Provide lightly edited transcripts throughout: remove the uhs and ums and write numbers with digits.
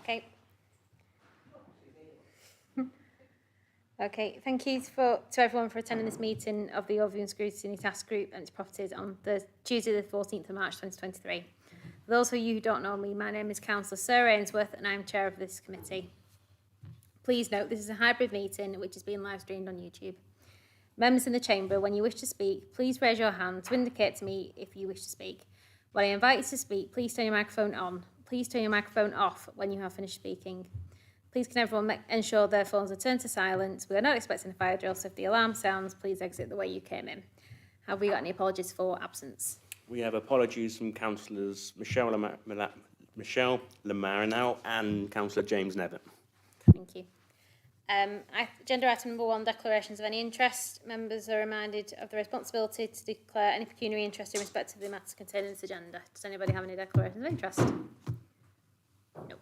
Okay. Okay, thank you to everyone for attending this meeting of the Overview and Scrutiny Task Group and its properties on the Tuesday the 14th of March 2023. For those of you who don't know me, my name is Councillor Sarah Ainsworth and I'm chair of this committee. Please note this is a hybrid meeting which is being live streamed on YouTube. Members in the chamber, when you wish to speak, please raise your hand to indicate to me if you wish to speak. When I invite you to speak, please turn your microphone on. Please turn your microphone off when you have finished speaking. Please can everyone ensure their phones are turned to silent. We are not expecting a fire drill, so if the alarm sounds, please exit the way you came in. Have we got any apologies for absence? We have apologies from Councillors Michelle Lamarino and Councillor James Nevin. Thank you. Agenda item number 1, declarations of any interest. Members are reminded of the responsibility to declare any pecuniary interest in respect of the matters contained in this agenda. Does anybody have any declarations of interest? No.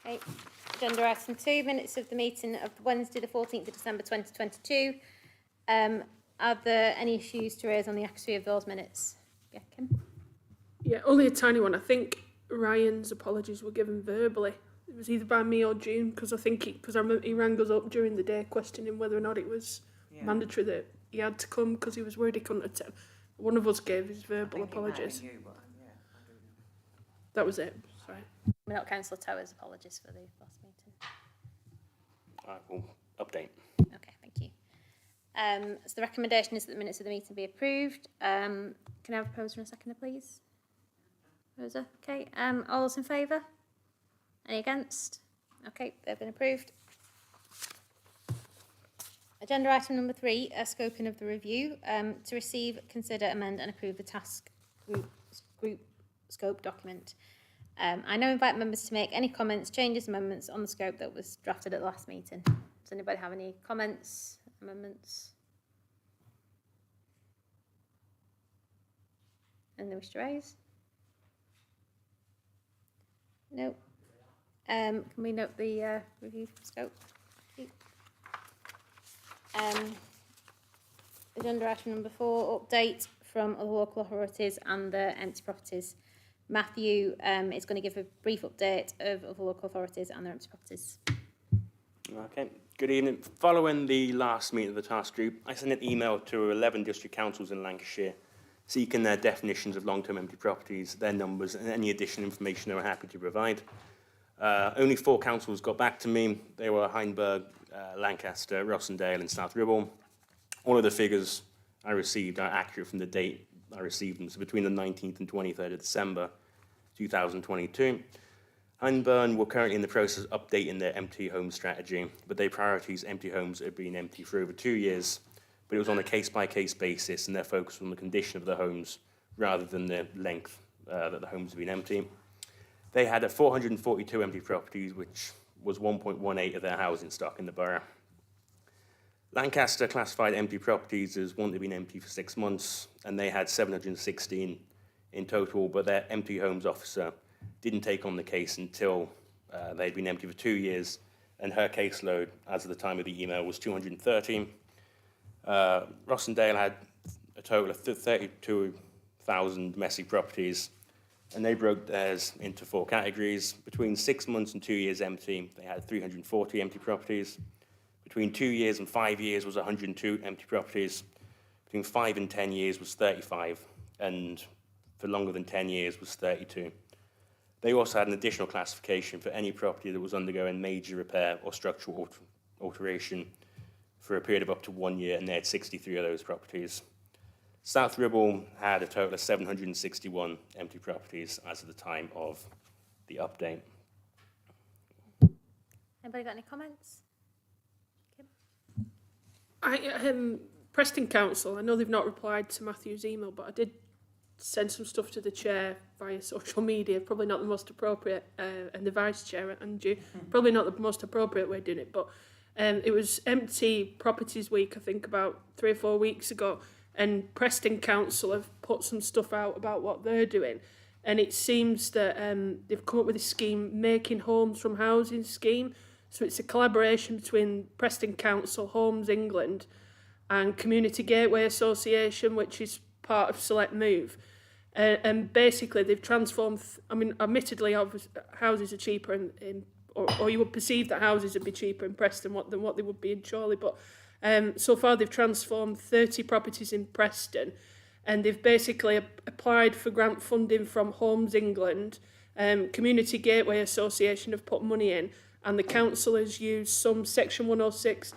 Okay. Agenda item 2, minutes of the meeting of Wednesday the 14th of December 2022. Are there any issues to raise on the accuracy of those minutes? Yeah, Kim? Yeah, only a tiny one. I think Ryan's apologies were given verbally. It was either by me or June, because I remember he rang us up during the day questioning whether or not it was mandatory that he had to come because he was worried he couldn't attend. One of us gave his verbal apologies. That was it. Sorry. We're not Councillor Towers' apologies for the last meeting. I will update. Okay, thank you. So the recommendation is that the minutes of the meeting be approved. Can I have a proposer and a seconder, please? Proposer, okay. All those in favour? Any against? Okay, they've been approved. Agenda item number 3, scoping of the review. To receive, consider, amend and approve the task group scope document. I now invite members to make any comments, changes, amendments on the scope that was drafted at the last meeting. Does anybody have any comments, amendments? And they wish to raise? No. Can we note the review scope? Agenda item number 4, update from other local authorities and the empty properties. Matthew is going to give a brief update of other local authorities and their empty properties. Okay, good evening. Following the last meeting of the task group, I sent an email to 11 district councils in Lancashire seeking their definitions of long-term empty properties, their numbers and any additional information they were happy to provide. Only 4 councils got back to me. They were Hindberg, Lancaster, Rossendale and South Ribble. All of the figures I received are accurate from the date I received them, so between the 19th and 23rd of December 2022. Hindburn were currently in the process of updating their empty home strategy, but their priorities empty homes had been empty for over 2 years, but it was on a case-by-case basis and their focus on the condition of the homes rather than the length that the homes have been empty. They had 442 empty properties, which was 1.18 of their housing stock in the borough. Lancaster classified empty properties as one that had been empty for 6 months, and they had 716 in total, but their empty homes officer didn't take on the case until they'd been empty for 2 years, and her caseload, as of the time of the email, was 230. Rossendale had a total of 32,000 messy properties, and they broke theirs into 4 categories. Between 6 months and 2 years empty, they had 340 empty properties. Between 2 years and 5 years was 102 empty properties. Between 5 and 10 years was 35, and for longer than 10 years was 32. They also had an additional classification for any property that was undergoing major repair or structural alteration for a period of up to 1 year, and they had 63 of those properties. South Ribble had a total of 761 empty properties as of the time of the update. Anybody got any comments? Preston Council, I know they've not replied to Matthew's email, but I did send some stuff to the chair via social media, probably not the most appropriate, and the vice chair and you, probably not the most appropriate way of doing it, but it was Empty Properties Week, I think about 3 or 4 weeks ago, and Preston Council have put some stuff out about what they're doing, and it seems that they've come up with a scheme, Making Homes from Housing scheme. So it's a collaboration between Preston Council, Homes England and Community Gateway Association, which is part of Select Move. And basically they've transformed, I mean, admittedly houses are cheaper or you would perceive that houses would be cheaper in Preston than what they would be in Chorley, but so far they've transformed 30 properties in Preston, and they've basically applied for grant funding from Homes England. Community Gateway Association have put money in, and the council has used some Section 106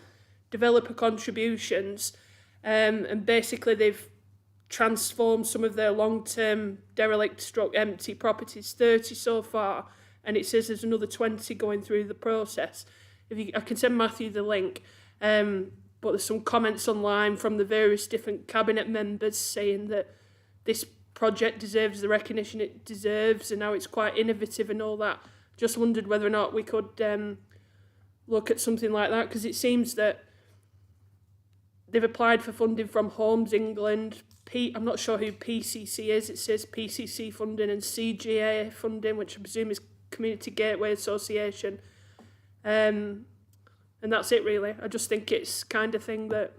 developer contributions, and basically they've transformed some of their long-term derelict empty properties, 30 so far, and it says there's another 20 going through the process. I can send Matthew the link, but there's some comments online from the various different cabinet members saying that this project deserves the recognition it deserves, and now it's quite innovative and all that. Just wondered whether or not we could look at something like that, because it seems that they've applied for funding from Homes England. I'm not sure who PCC is. It says PCC funding and CGA funding, which I presume is Community Gateway Association. And that's it, really. I just think it's kind of thing that,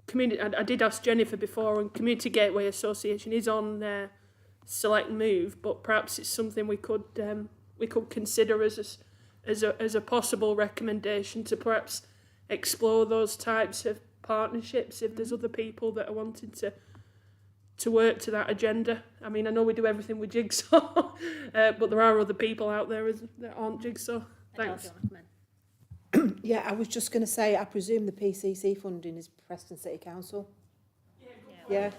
community. I did ask Jennifer before, and Community Gateway Association is on Select Move, but perhaps it's something we could consider as a possible recommendation to perhaps explore those types of partnerships if there's other people that are wanting to work to that agenda. I mean, I know we do everything with Jigsaw, but there are other people out there that aren't Jigsaw. Thanks. Yeah, I was just going to say, I presume the PCC funding is Preston City Council. Yeah.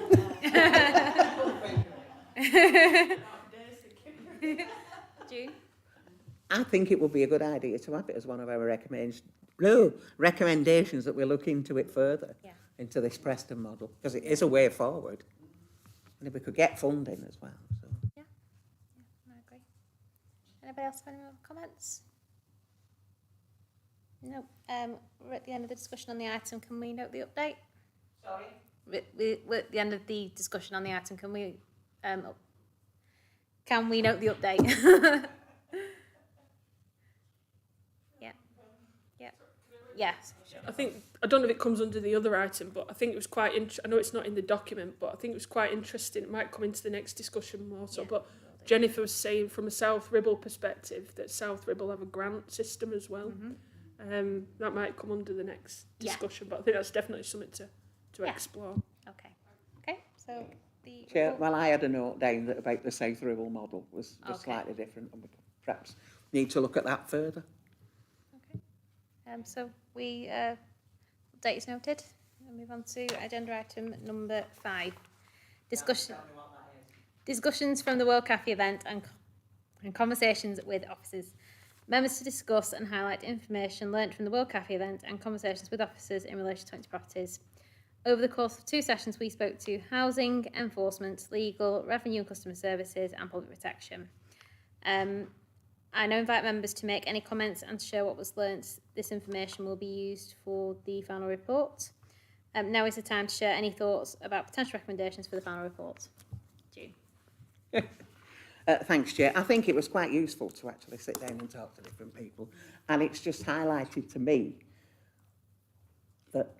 June? I think it would be a good idea to have it as one of our recommendations that we look into it further, into this Preston model, because it is a way forward. And if we could get funding as well. So. Yeah, I agree. Anybody else have any more comments? No. We're at the end of the discussion on the item. Can we note the update? Sorry? We're at the end of the discussion on the item. Can we note the update? Yes. Sure. I don't know if it comes under the other item, but I think it was quite I know it's not in the document, but I think it was quite interesting. It might come into the next discussion more so, but Jennifer was saying from a South Ribble perspective that South Ribble have a grant system as well. Mm-hmm. That might come under the next discussion, but I think that's definitely something to explore. Okay, so the... Chair, well, I had a note down that about the South Ribble model was just slightly different, and we perhaps need to look at that further. So we date is noted. We'll move on to agenda item number 5. Discussions from the World Cafe event and conversations with officers. Members to discuss and highlight information learnt from the World Cafe event and conversations with officers in relation to 20 properties. Over the course of 2 sessions, we spoke to housing, enforcement, legal, revenue and customer services and public protection. I now invite members to make any comments and to share what was learnt. This information will be used for the final report. Now is the time to share any thoughts about potential recommendations for the final report. June. Thanks, Chair. I think it was quite useful to actually sit down and talk to different people, and it's just highlighted to me that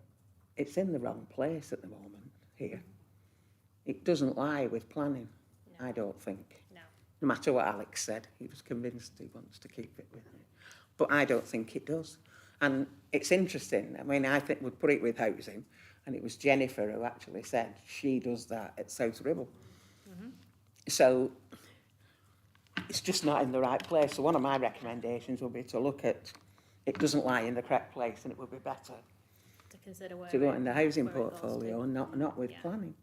it's in the wrong place at the moment here. It doesn't lie with planning, I don't think. No matter what Alex said, he was convinced he wants to keep it with it. But I don't think it does. And it's interesting. I mean, I think we'd put it with housing, and it was Jennifer who actually said she does that at South Ribble. Mm-hmm. So it's just not in the right place. So one of my recommendations would be to look at it doesn't lie in the correct place, and it would be better To consider where to go in the housing portfolio and not with planning.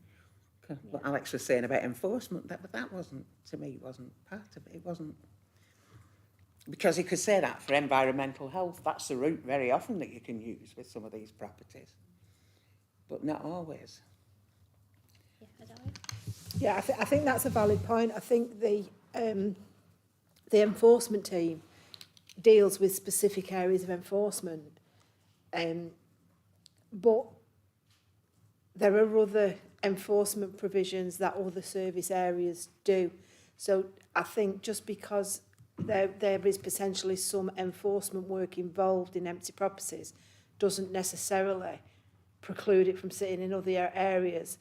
What Alex was saying about enforcement, that wasn't, to me, wasn't part of it. It wasn't, because you could say that for environmental health, that's the route very often that you can use with some of these properties, but not always. Yeah, I think that's a valid point. I think the enforcement team deals with specific areas of enforcement, but there are other enforcement provisions that other service areas do. So I think just because there is potentially some enforcement work involved in empty properties doesn't necessarily preclude it from sitting in other areas.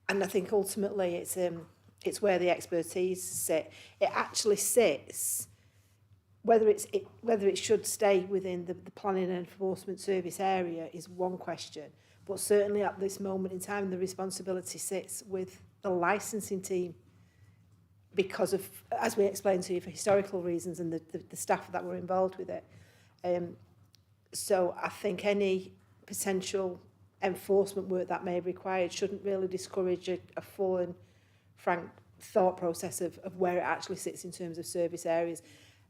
and I think ultimately it's where the expertise sit. It actually sits, whether it should stay within the planning and enforcement service area is one question, but certainly at this moment in time the responsibility sits with the licensing team, because of, as we explained to you, for historical reasons and the staff that were involved with it. So I think any potential enforcement work that may be required shouldn't really discourage a full and frank thought process of where it actually sits in terms of service areas.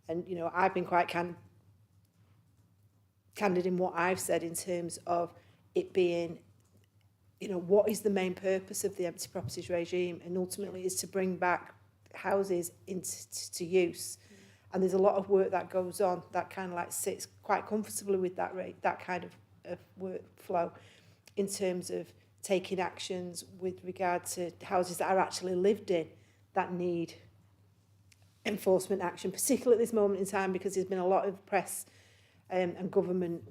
And, you know, I've been quite candid in what I've said in terms of it being, you know, what is the main purpose of the empty properties regime, and ultimately is to bring back houses into use. And there's a lot of work that goes on that kind of like sits quite comfortably with that rate, that kind of workflow, in terms of taking actions with regard to houses that are actually lived in that need enforcement action, particularly at this moment in time, because there's been a lot of press and government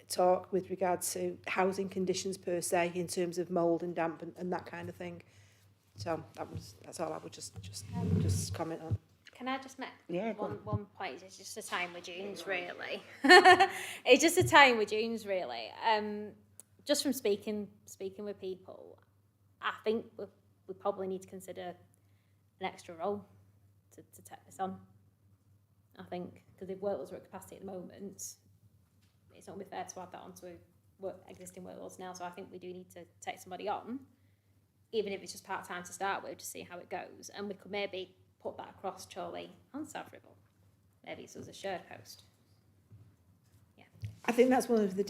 talk with regard to housing conditions per se, in terms of mould and damp and that kind of thing. So that's all I would just comment on. Can I just make Yeah, one point? It's just a time with June's, really. It's just a time with June's, really. Just from speaking with people, I think we probably need to consider an extra role to take this on. I think, because if workloads are at capacity at the moment, it's not going to be fair to add that onto existing workloads now. So I think we do need to take somebody on, even if it's just part-time to start with, to see how it goes. And we could maybe put that across Chorley and South Ribble. Maybe so as a shared post. Yeah. I think that's one of the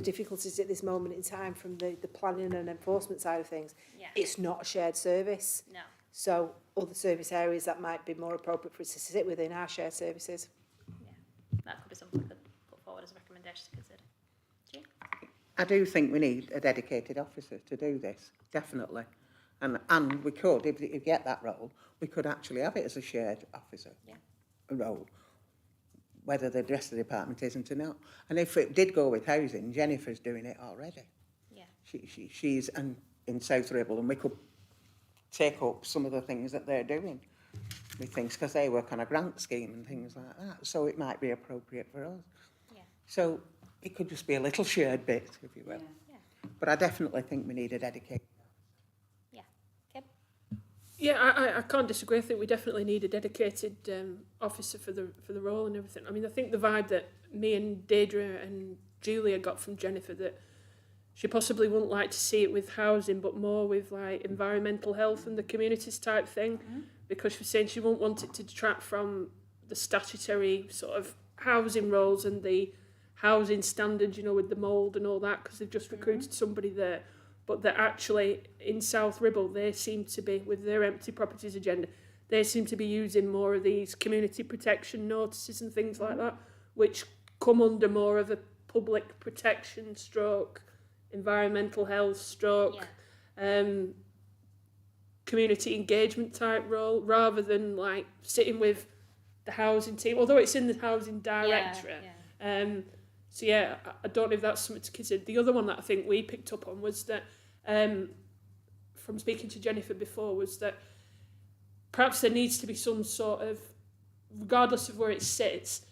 difficulties at this moment in time from the planning and enforcement side of things. Yeah. It's not a shared service. No. So other service areas that might be more appropriate for it to sit within our shared services. Yeah. That could be something we could put forward as a recommendation to consider. June? I do think we need a dedicated officer to do this, definitely. And we could, if you get that role, we could actually have it as a shared officer role, whether the rest of the department isn't or not. And if it did go with housing, Jennifer's doing it already. Yeah. She's in South Ribble, and we could take up some of the things that they're doing with things, because they work on a grant scheme and things like that. So it might be appropriate for us. Yeah. So it could just be a little shared bit, if you will. Yeah. But I definitely think we need a dedicated. Yeah. Kib? Yeah, I can't disagree. I think we definitely need a dedicated officer for the role and everything. I mean, I think the vibe that me and Deirdre and Julia got from Jennifer, that she possibly wouldn't like to see it with housing, but more with like environmental health and the communities type thing, because she's saying she won't want it to detract from the statutory sort of housing roles and the housing standards, you know, with the mould and all that, because they've just recruited somebody there. But that actually in South Ribble, they seem to be, with their empty properties agenda, they seem to be using more of these community protection notices and things like that, which come under more of a public protection stroke, environmental health stroke, community engagement type role, rather than like sitting with the housing team, although it's in the housing directorate. So yeah, I don't know if that's something to consider. The other one that I think we picked up on was that, from speaking to Jennifer before, was that perhaps there needs to be some sort of, regardless of where it sits,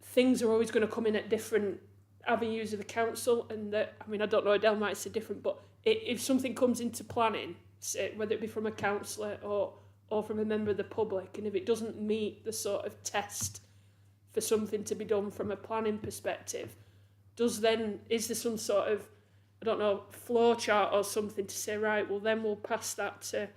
things are always going to come in at different avenues of the council, and that, I mean, I don't know, Adele might say different, but if something comes into planning, say, whether it be from a councillor or from a member of the public, and if it doesn't meet the sort of test for something to be done from a planning perspective, is there some sort of, I don't know, flow chart or something to say, right, well then we'll pass that to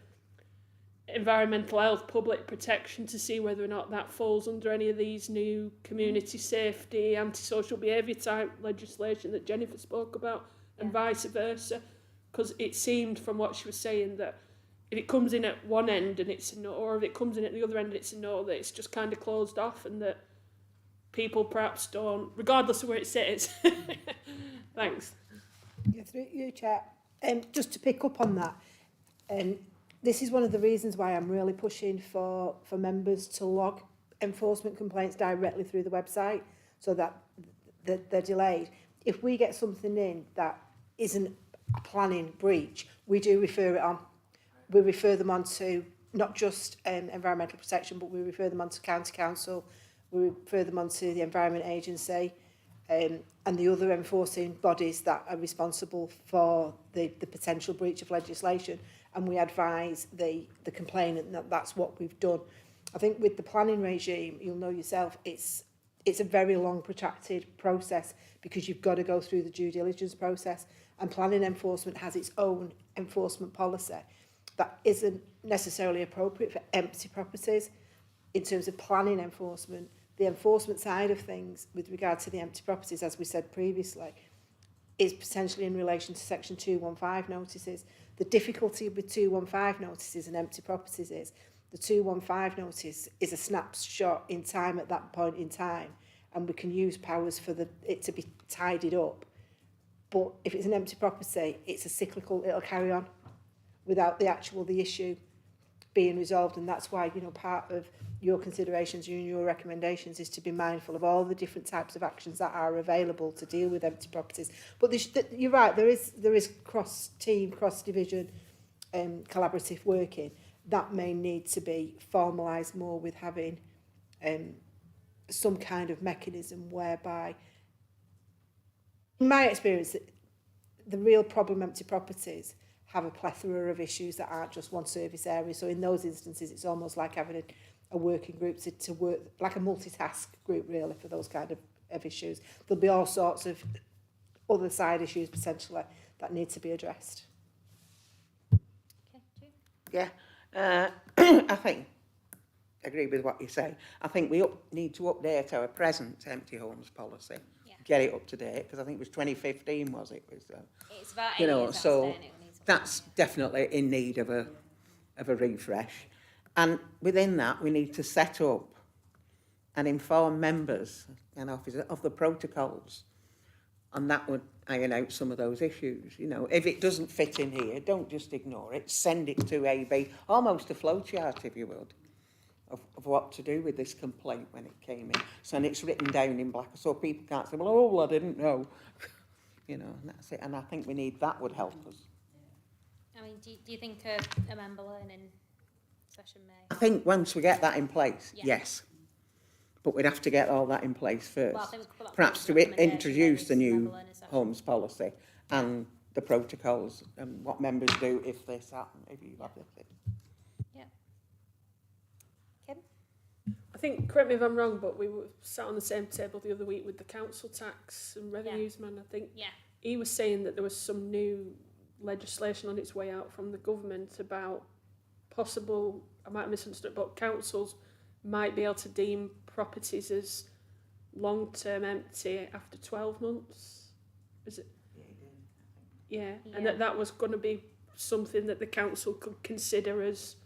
environmental health, public protection, to see whether or not that falls under any of these new community safety, antisocial behaviour type legislation that Jennifer spoke about, and vice versa. Because it seemed from what she was saying that if it comes in at one end and it's a no, or if it comes in at the other end and it's a no, that it's just kind of closed off, and that people perhaps don't, regardless of where it sits. Thanks. Yeah, through you, Chair. Just to pick up on that, this is one of the reasons why I'm really pushing for members to log enforcement complaints directly through the website, so that they're delayed. If we get something in that isn't a planning breach, we do refer it on. We refer them on to not just environmental protection, but we refer them on to county council, we refer them on to the Environment Agency, and the other enforcing bodies that are responsible for the potential breach of legislation, and we advise the complainant that that's what we've done. I think with the planning regime, you'll know yourself, it's a very long protracted process because you've got to go through the due diligence process, and planning enforcement has its own enforcement policy that isn't necessarily appropriate for empty properties. In terms of planning enforcement, the enforcement side of things with regard to the empty properties, as we said previously, is potentially in relation to section 215 notices. The difficulty with 215 notices and empty properties is the 215 notice is a snapshot in time at that point in time, and we can use powers for it to be tidied up. But if it's an empty property, it's a cyclical, it'll carry on without the issue being resolved, and that's why, you know, part of your considerations and your recommendations is to be mindful of all the different types of actions that are available to deal with empty properties. But you're right, there is cross-team, cross-division, collaborative working that may need to be formalised more with having some kind of mechanism whereby, in my experience, the real problem empty properties have a plethora of issues that aren't just one service area. So in those instances, it's almost like having a working group to work, like a multitask group really for those kind of issues. There'll be all sorts of other side issues potentially that need to be addressed. Okay, Jude? Yeah, I think, agree with what you say. I think we need to update our present empty homes policy, get it up to date, because I think it was 2015, was it? It's about 8 you know, years so outstanding, it needs to be, that's definitely in need of a refresh. And within that, we need to set up and inform members and officers of the protocols, and that would iron out some of those issues. You know, if it doesn't fit in here, don't just ignore it. Send it to AB, almost a flowchart, if you would, of what to do with this complaint when it came in. So, and it's written down in black, so people can't say, well, I didn't know. You know, and that's it. And I think we need that would help us. I mean, do you think a member learning session may? I think once we get that in place, Yeah. yes. But we'd have to get all that in place first. Well, I think we could put that Perhaps forward as a to introduce the recommendation, new member learning session. homes policy and the protocols and what members do if this happens, if you have it. Yeah. Kim? I think, correct me if I'm wrong, but we were sat on the same table the other week with the council tax and revenues man. I think Yeah. he was saying that there was some new legislation on its way out from the government about possible, I might have misunderstood, but councils might be able to deem properties as long-term empty after 12 months. Is it? Yeah, and that was going to be something that the council could consider as,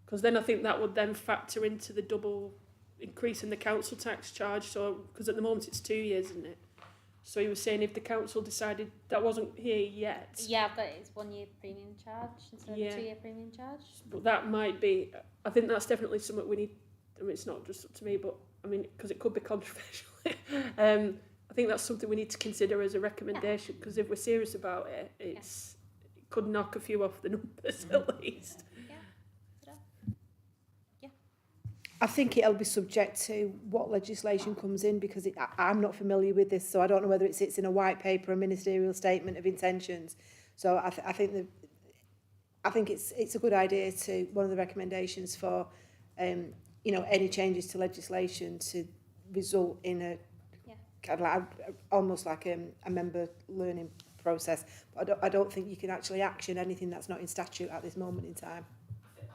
because then I think that would then factor into the double increase in the council tax charge. So, because at the moment it's 2 years, isn't it? So he was saying if the council decided that wasn't here yet, Yeah, but it's 1 year premium charge instead of a 2 year premium charge. but that might be, I think that's definitely something we need. I mean, it's not just up to me, but I mean, because it could be controversial. I think that's something we need to consider as a recommendation, because if we're serious about it, it could knock a few off the numbers at least. I think it'll be subject to what legislation comes in, because I'm not familiar with this, so I don't know whether it sits in a white paper, a ministerial statement of intentions. So I think it's a good idea to, one of the recommendations for you know, any changes to legislation to result in a kind of like, almost like a member learning process. But I don't think you can actually action anything that's not in statute at this moment in time.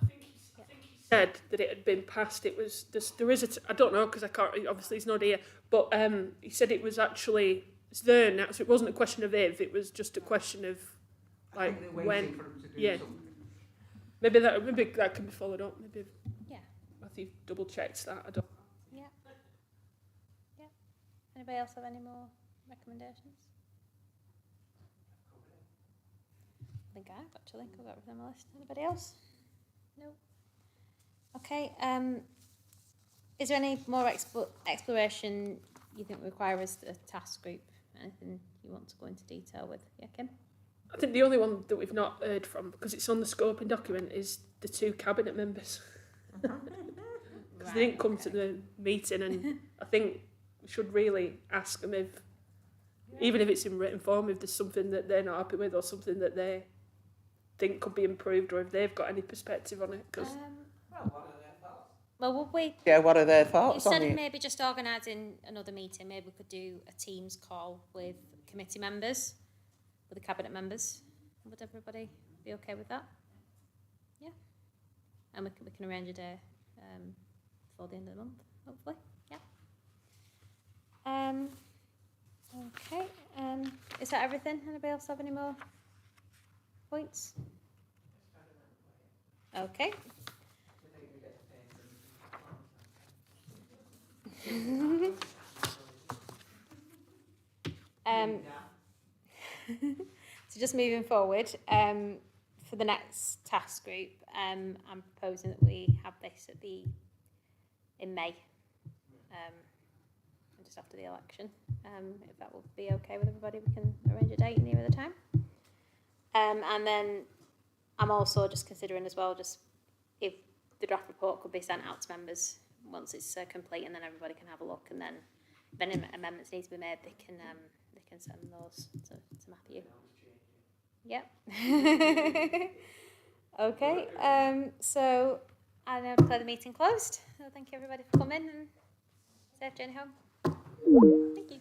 I think he said that it had been passed. It was there is I don't know, because I can't. Obviously, he's not here. But he said it was actually it's there now. So it wasn't a question of if. It was just a question of like when. Maybe that can be followed up. Maybe Matthew double checks that. I don't. Anybody else have any more recommendations? I think I've actually got everything on my list. Anybody else? No. Okay. Is there any more exploration you think requires a task group? Anything you want to go into detail with? Yeah, Kim? I think the only one that we've not heard from, because it's on the scoping document, is the 2 cabinet members. Because they didn't come to the meeting, and I think we should really ask them if, even if it's in written form, if there's something that they're not happy with or something that they think could be improved, or if they've got any perspective on it. Because Well, would we? Yeah, what are their thoughts on Instead of it? maybe just organising another meeting, maybe we could do a Teams call with committee members, with the cabinet members. Would everybody be okay with that? Yeah. And we can arrange a day before the end of the month, hopefully. Yeah. Okay. Is that everything? Anybody else have any more points? Okay. So just moving forward, for the next task group, I'm proposing that we have this in May, just after the election. If that will be okay with everybody, we can arrange a date nearer the time. And then I'm also just considering as well, just if the draft report could be sent out to members once it's complete, and then everybody can have a look, and then if any amendments need to be made, they can send those to Matthew. Yep. Okay. So I now declare the meeting closed. So thank you everybody for coming, and safe journey home. Thank you.